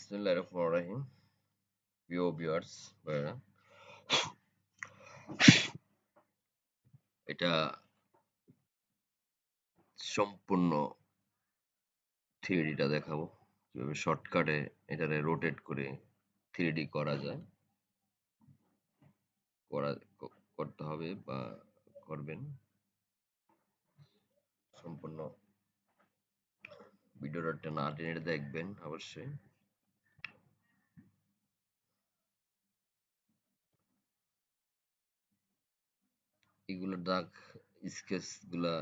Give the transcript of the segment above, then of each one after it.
বিসমিল্লাহির রহমানির রহিম। প্রিয় ভিউয়ার্স ভাইরা, এটা সম্পূর্ণ থ্রিডিটা দেখাবো কিভাবে শর্টকাটে এটারে রোটেট করে থ্রিডি করা যায়, করতে হবে বা করবেন। সম্পূর্ণ ভিডিওটা না টেনে দেখবেন অবশ্যই। এগুলো দাগ স্কেচ গুলা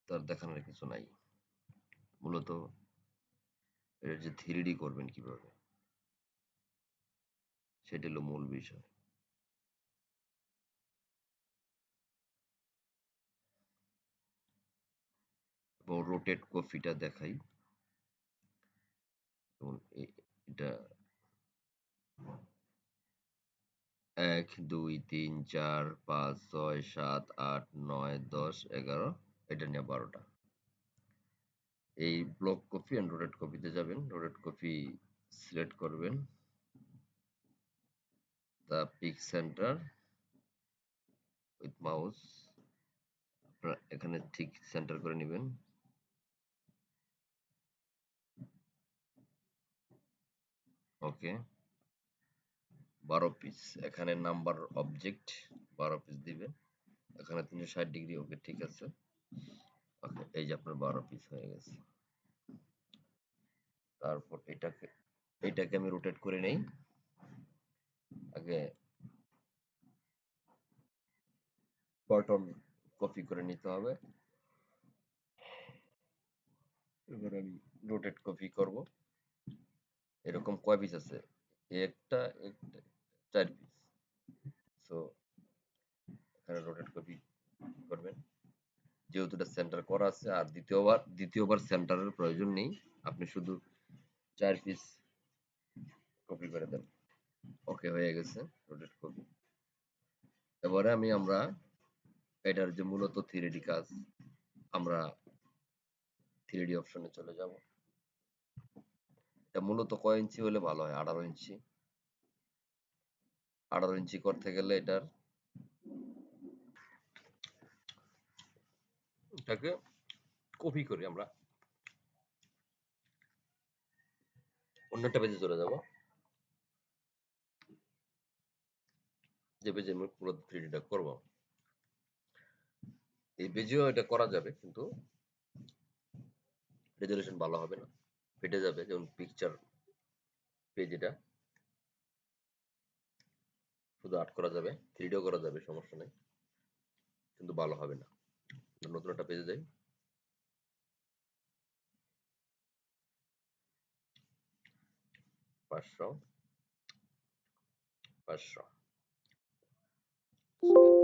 তার দেখানোর কিছু নাই। মূলত এটা যে থ্রিডি করবেন কিভাবে সেটা হলো মূল বিষয়। এবং রোটেট কপিটা দেখাই। যেমন এটা ১, ২, ৩, ৪, ৫, ৬, ৭, ৮, ৯, ১০, ১১, এটা নিয়ে ১২টা। এই ব্লক কপি অ্যান্ড রোটেট কপিতে যাবেন। রোটেট কপি সিলেক্ট করবেন। The pick centre with mouse. আপনারা এখানে ঠিক সেন্টার করে নেবেন। Okay, ১২ piece. এখানে নাম্বার অবজেক্ট ১২ পিস দিবেন। এখানে ৩৬০ ডিগ্রি। ওকে, ঠিক আছে। ওকে, এই যে আপনার ১২ পিস হয়ে গেছে। তারপর এটাকে আমি রোটেট করে নেই। আগে বাটন কপি করে নিতে হবে। এবার আমি রোটেট কপি করব। এরকম কয় পিস আছে? একটা ৪ পিস। সো এখানে রোটেট কপি করবেন। যেহেতু এটা সেন্টার করা আছে, আর দ্বিতীয়বার সেন্টারের প্রয়োজন নেই। আপনি শুধু ৪ পিস কপি করে দেন। ওকে, হয়ে গেছে রোটেট কপি। এবারে আমরা এটার যে মূলত থ্রিডি কাজ, আমরা থ্রিডি অপশনে চলে যাব। এটা মূলত কয় ইঞ্চি হলে ভালো হয়? ১৮ ইঞ্চি। ১৮ ইঞ্চি করতে গেলে এটাকে কপি করে আমরা অন্য একটা পেজে চলে যাব। যে পেজে আমি পুরো থ্রিডিটা করব। এই পেজেও এটা করা যাবে, কিন্তু রেজলিউশন ভালো হবে না, ফেটে যাবে। যেমন পিকচার পেজ, এটা শুধু আর্ট করা যাবে, থ্রিডিও করা যাবে, সমস্যা নেই, কিন্তু ভালো হবে না। নতুন একটা পেজে যাই। পাঁচশো ৫০০ স্কেল।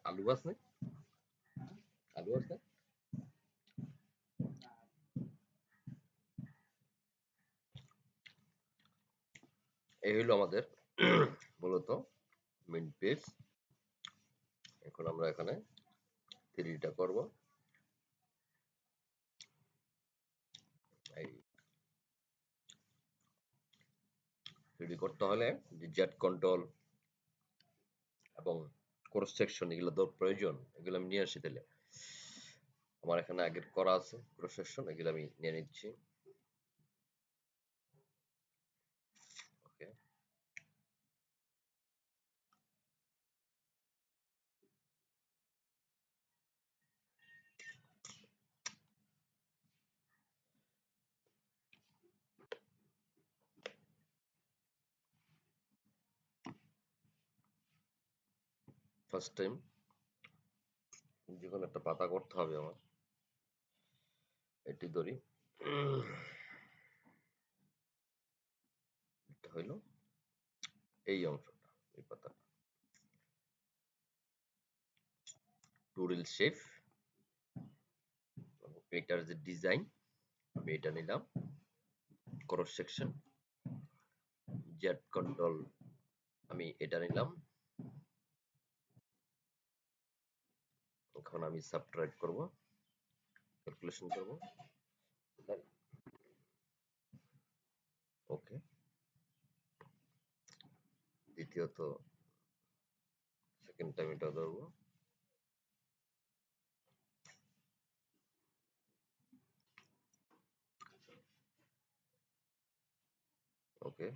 আলু আছে? আলু আছে? এই হলো আমাদের মূলত মেইন পেজ। এখন আমরা এখানে থ্রিডিটা করব। এই থ্রিডি করতে হলে জেড কন্ট্রোল এবং ক্রস সেকশন এগুলো তো প্রয়োজন। এগুলো আমি নিয়ে আসি। তাহলে আমার এখানে আগের করা আছে ক্রস সেকশন, এগুলো আমি নিয়ে নিচ্ছি। ওকে, ফার্স্ট টাইম যে কোনো একটা পাতা করতে হবে আমার। এটি ধরি, এটা হইলো এই অংশটা, এই পাতাটা টুরিল শেপ, এটার যে ডিজাইন আমি এটা নিলাম, ক্রস সেকশন, জেড কন্ট্রোল আমি এটা নিলাম। এখন আমি সাবট্রাক্ট করব, ক্যালকুলেশন করব, ওকে। দ্বিতীয়ত সেকেন্ড টাইম এটা ধরবো, ওকে,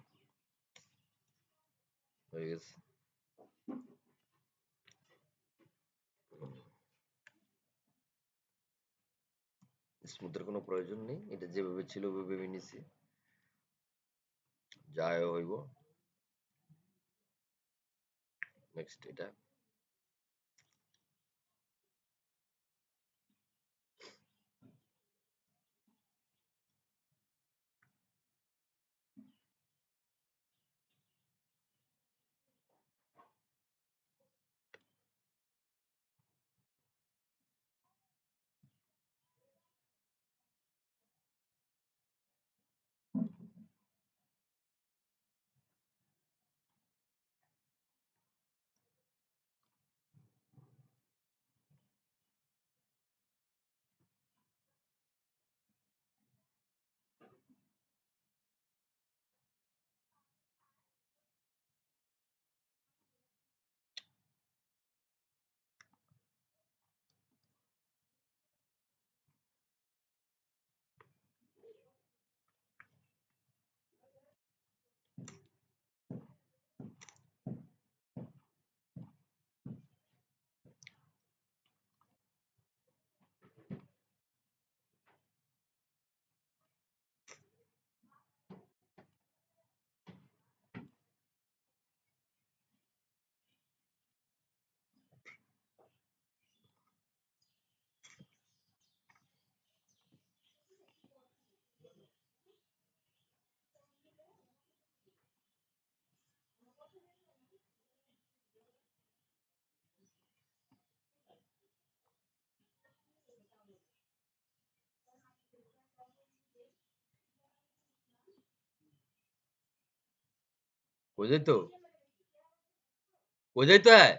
হয়ে গেছে। স্মুথের কোনো প্রয়োজন নেই, এটা যেভাবে ছিল ওইভাবে আমি নিছি, যা হইব। নেক্সট এটা কই যাইতো, কই যাইতে হয়।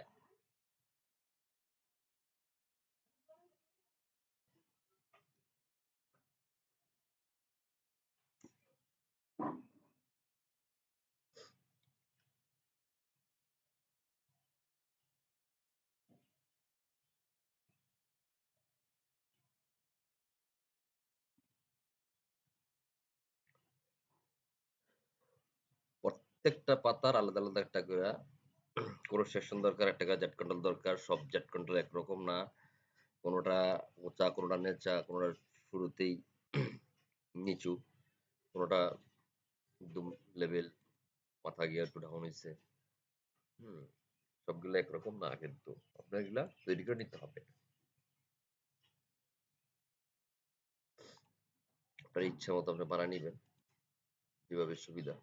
প্রত্যেকটা পাতার আলাদা আলাদা একটা করে কোনো সেকশন দরকার, একটা করে জেড কন্ট্রোল দরকার। সব জেড কন্ট্রোল একরকম না, কোনোটা উঁচা, কোনোটা নেচা, কোনোটা শুরুতেই নিচু, কোনোটা একদম লেভেল, মাথা গিয়ে একটু ডাউন হয়েছে। হুম, সবগুলো একরকম না, কিন্তু আপনার এগুলা তৈরি করে নিতে হবে। আপনার ইচ্ছা মতো আপনি বানিয়ে নিবেন, যেভাবে সুবিধা।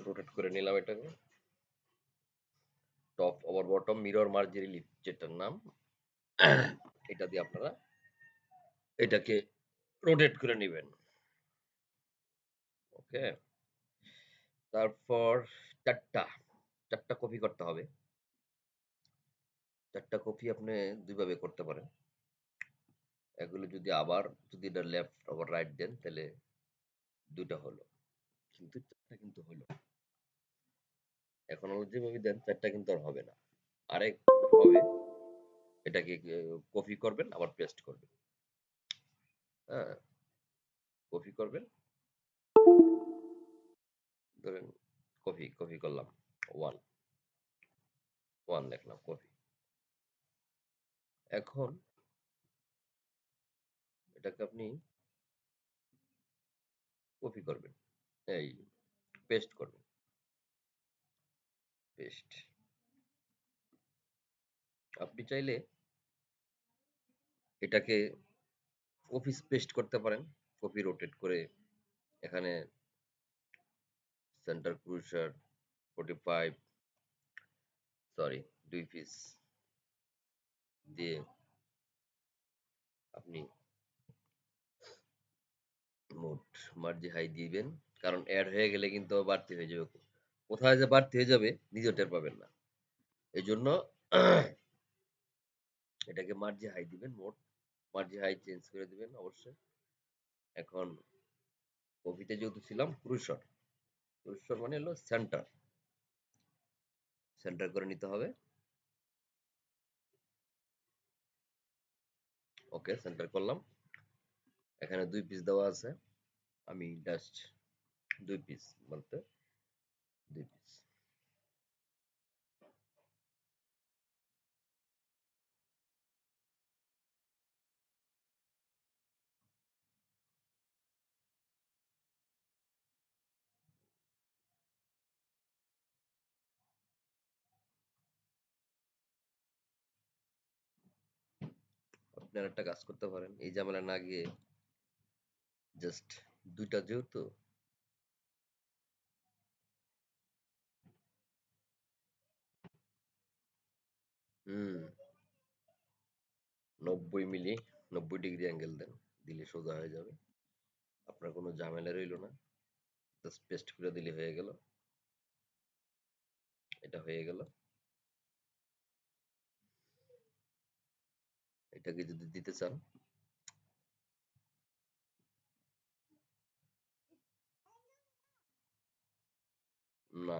রোটেট করে নিলাম এটাকে, top over bottom mirror merge relief যেটার নাম, এটা দিয়ে আপনারা এটাকে রোটেট করে নেবেন। ওকে? তারপর ৪ টা ৪ টা কপি করতে হবে। ৪ টা কপি আপনি ২ ভাবে করতে পারেন। এগুলো যদি এটা লেফট আবার রাইট দেন তাহলে ২ টা হলো। কিন্তু ৪ টা কিন্তু হলো। এখন যেভাবে দেন ৪ টা কিন্তু আর হবে না। আরেক হবে এটাকে কপি করবেন আবার পেস্ট করবেন। হ্যাঁ? কপি করবেন, ধরেন কপি করলাম 1, 1 লিখলাম কপি। এখন এটাকে আপনি কপি করবেন। এই পেস্ট করবেন। পেস্ট। আপনি চাইলে এটাকে কপি পেস্ট করতে পারেন। কপি রোটেট করে এখানে সেন্টার ক্রুশার 45 সরি ২ পিস দিয়ে আপনি মোট মার্জি হাই দিবেন। কারণ এড হয়ে গেলে কিন্তু আবার বাড়তি হয়ে যাবে। কোথায় যে বাড়তি হয়ে যাবে নিজেও টের পাবেন না। এজন্য এটাকে মার্জি হাই দিবেন মোট। মার্জি হাই চেঞ্জ করে দিবেন অবশ্যই। এখন কপিতে যেহেতু ছিলাম ক্রুশর। ক্রুশর মানে হলো সেন্টার। সেন্টার করে নিতে হবে। ওকে সেন্টার করলাম। এখানে ২ পিস দেওয়া আছে। আমি জাস্ট ২ পিস বলতে ২ পিস। আপনি আরেকটা কাজ করতে পারেন। এই ঝামেলা না গিয়ে জাস্ট ২ টা যেহেতু হুম ৯০ মিলি ৯০ ডিগ্রি অ্যাঙ্গেল দেন। দিলে সোজা হয়ে যাবে। আপনার কোনো ঝামেলা রইল না। জাস্ট পেস্ট করে দিলে হয়ে গেল। এটা হয়ে গেল। এটাকে যদি দিতে চান না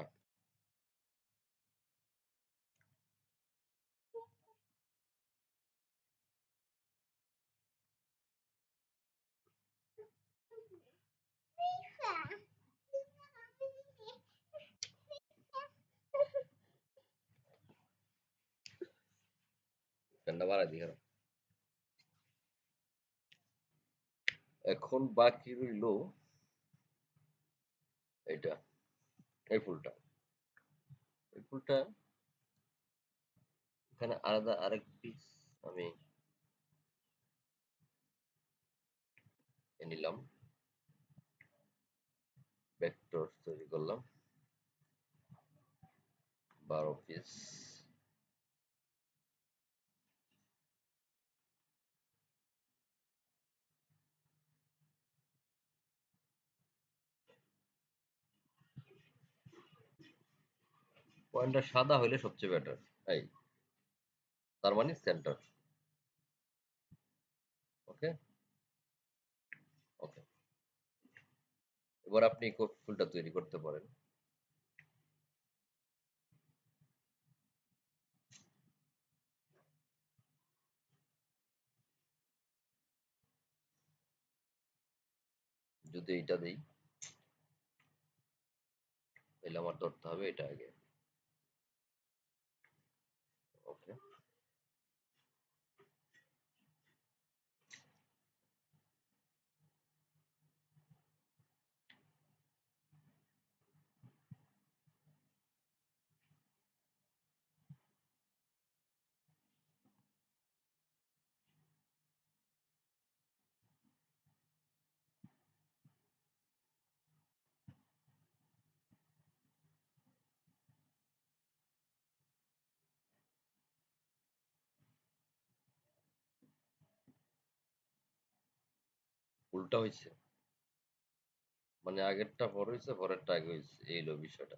ফ্যানটা বাড়ায় দিই খারাপ। এখন বাকি রইল এটা এই ফুলটা। এই ফুলটা এখানে আলাদা আরেক পিস আমি নিলাম। ভেক্টর তৈরি করলাম ১২ পিস। পয়েন্টটা সাদা হইলে সবচেয়ে বেটার। এই তার মানে সেন্টার। ওকে? ওকে। এবার আপনি ফুলটা তৈরি করতে পারেন। যদি এইটা দেই তাহলে আমার ধরতে হবে এটা আগে। ওকে। উল্টা হয়েছে, মানে আগেরটা পর হয়েছে, পরেরটা আগে হয়েছে, এই হলো বিষয়টা।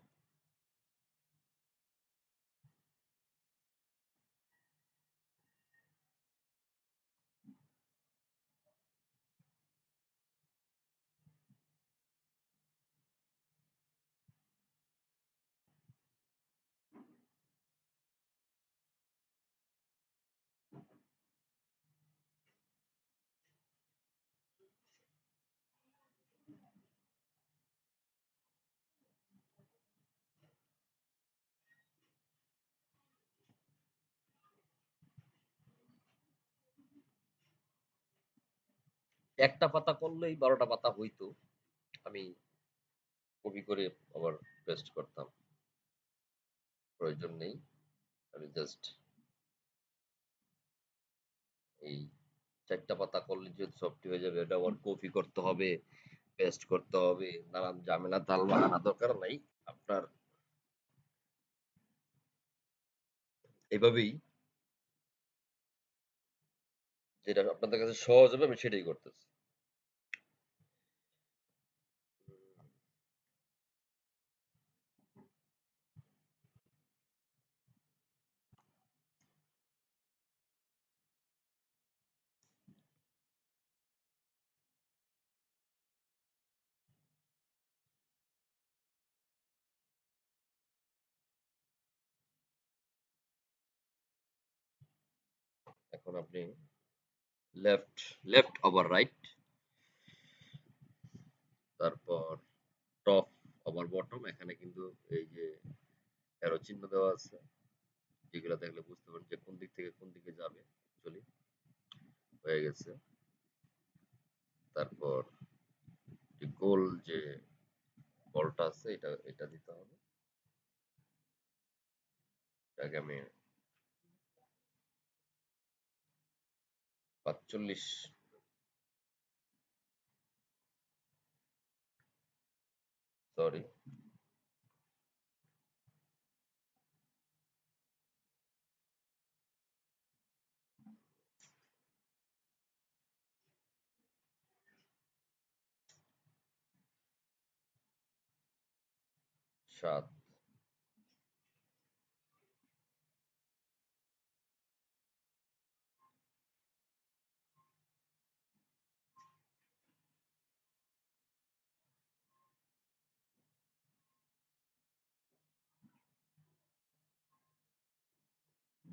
একটা পাতা করলেই 12টা পাতা হইতো, আমি কপি করে আবার পেস্ট করতাম, প্রয়োজন নেই। আমি জাস্ট এই 4টা পাতা করলে যেহেতু সবটি হয়ে যাবে, এটা আবার কপি করতে হবে, পেস্ট করতে হবে, নানান ঝামেলা তাল বাহানা দরকার নাই। আপনার এভাবেই যেটা আপনাদের কাছে সহজ হবে আমি সেটাই করতেছি। এখন আপনি লেফট লেফট ওভার রাইট, তারপর টপ ওভার বটম, এখানে কিন্তু এই যে অ্যারো চিহ্ন দেওয়া আছে, যেগুলো দেখলে বুঝতে পারেন যে কোন দিক থেকে কোন দিকে যাবে। চলি, হয়ে গেছে। তারপর যে গোল যে বলটা আছে এটা এটা দিতে হবে। এটাকে আমি 45, সরি, 7,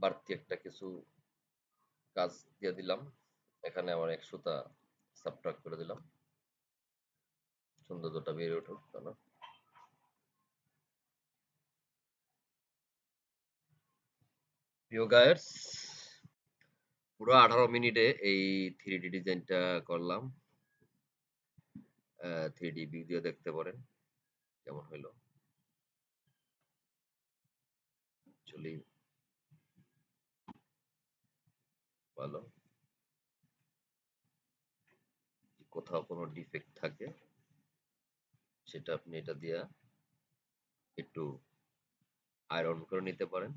বাড়তি একটা কিছু কাজ দিয়ে দিলাম, এখানে আমার 100টা সাবট্রাক্ট করে দিলাম, সৌন্দর্যটা বেড়ে উঠুক, তাই না? প্রিয় গায়ার্স, পুরো 18 মিনিটে এই 3D ডিজাইনটা করলাম। 3D ভিডিও দেখতে পারেন কেমন হইলো। অ্যাকচুয়ালি ভালো, কোথাও কোনো ডিফেক্ট থাকে সেটা আপনি এটা দিয়া একটু আয়রন করে নিতে পারেন।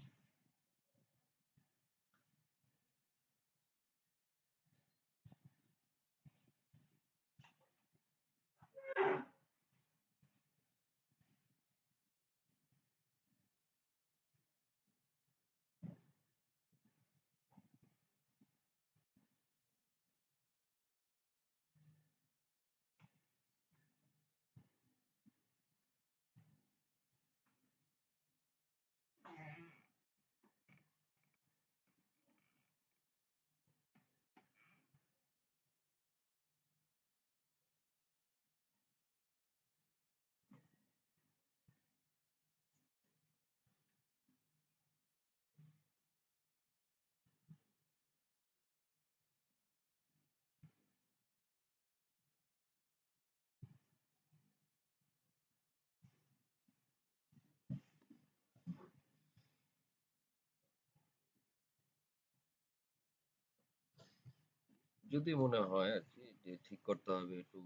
যদি মনে হয় আর কি যে ঠিক করতে হবে, একটু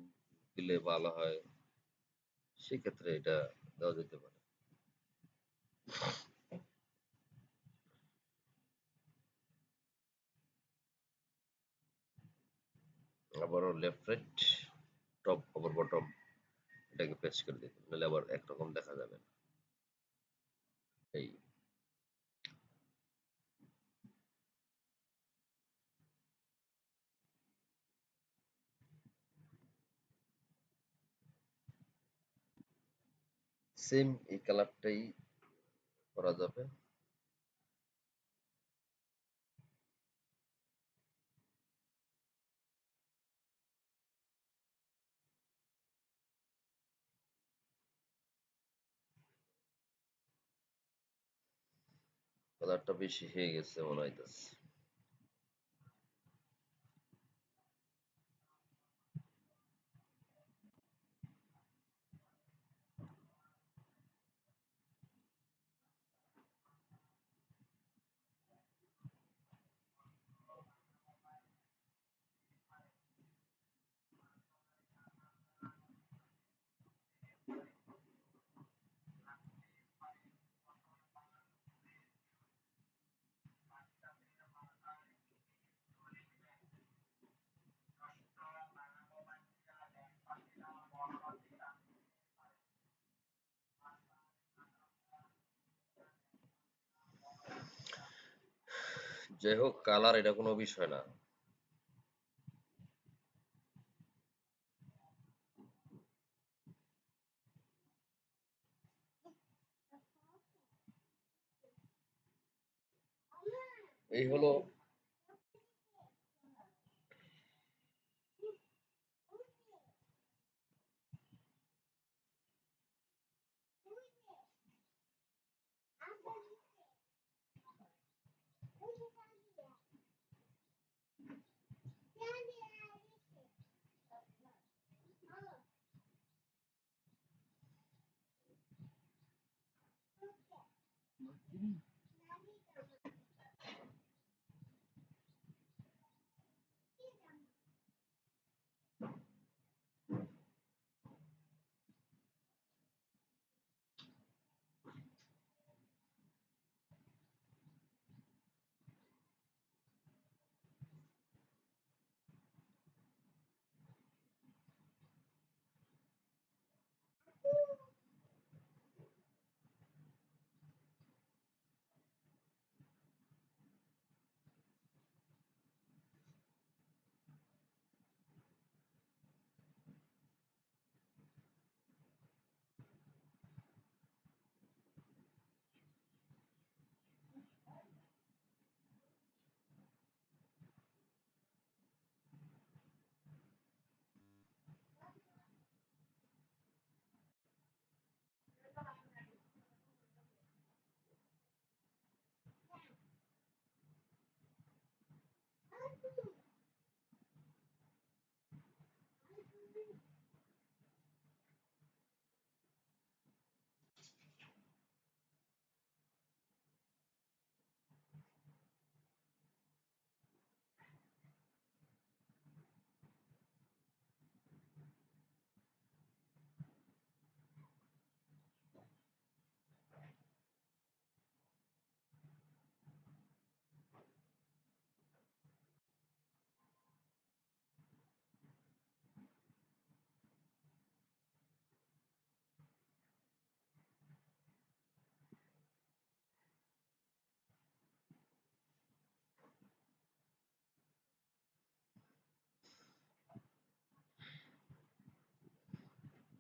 দিলে ভালো হয়, সেক্ষেত্রে এটা দেওয়া যেতে পারে। আবারও লেফট রাইট, টপ অপর বটম এটাকে পেস্ট করে দিতে, নাহলে আবার একরকম দেখা যাবে না। এই সেম এই কালারটাই করা যাবে। কালারটা বেশি হয়ে গেছে মনে হইতেছে। যাই হোক, কালার এটা কোনো বিষয় না। এই হলো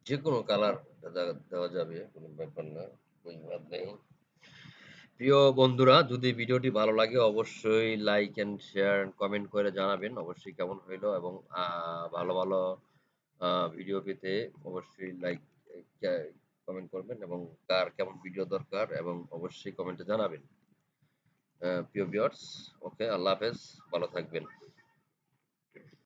যে কোনো কালার দেওয়া যাবে, কোনো ব্যাপার না, কোনো বাদ নেই। প্রিয় বন্ধুরা, যদি ভিডিওটি ভালো লাগে অবশ্যই লাইক এন্ড শেয়ার কমেন্ট করে জানাবেন অবশ্যই কেমন হইলো, এবং ভালো ভালো ভিডিও পেতে অবশ্যই লাইক কমেন্ট করবেন, এবং কার কেমন ভিডিও দরকার এবং অবশ্যই কমেন্টে জানাবেন। প্রিয় ভিউয়ার্স, ওকে, আল্লাহ হাফেজ, ভালো থাকবেন।